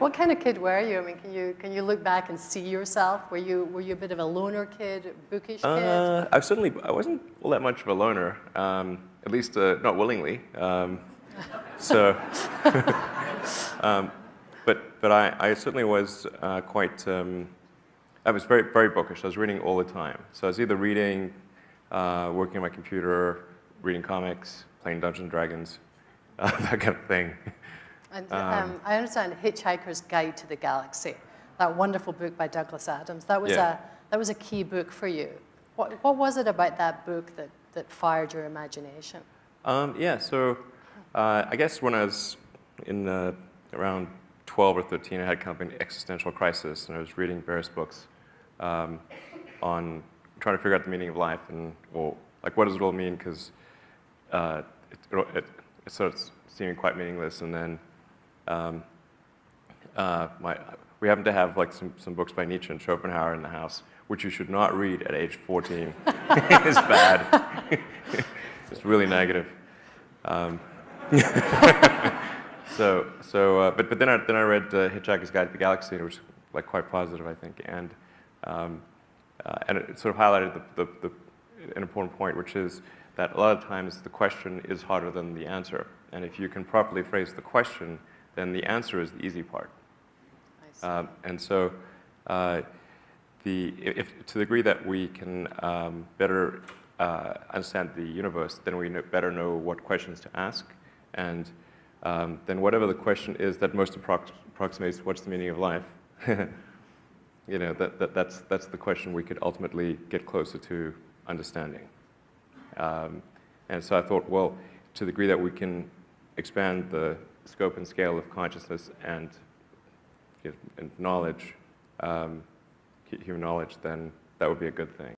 What kind of kid were you? I mean, can you look back and see yourself? Were you a bit of a loner kid, a bookish kid? I wasn't all that much of a loner, at least not willingly. So, but I certainly was quite. I was very, very bookish. I was reading all the time. So I was either reading, working on my computer, reading comics, playing Dungeons and Dragons, that kind of thing. And I understand Hitchhiker's Guide to the Galaxy, that wonderful book by Douglas Adams. That was a key book for you. What was it about that book that fired your imagination? So I guess when I was in around 12 or 13, I had kind of an existential crisis, and I was reading various books on trying to figure out the meaning of life and, well, like, what does it all mean? Because it starts seeming quite meaningless. And then we happen to have like some books by Nietzsche and Schopenhauer in the house, which you should not read at age 14. It's bad. It's really negative. But then I read Hitchhiker's Guide to the Galaxy, which was like quite positive, I think, and it sort of highlighted an important point, which is that a lot of times the question is harder than the answer, and if you can properly phrase the question, then the answer is the easy part. And so, to the degree that we can better understand the universe, then we better know what questions to ask, and then whatever the question is that most approximates what's the meaning of life, that's the question we could ultimately get closer to understanding. And so I thought, well, to the degree that we can expand the scope and scale of consciousness and knowledge, human knowledge, then that would be a good thing.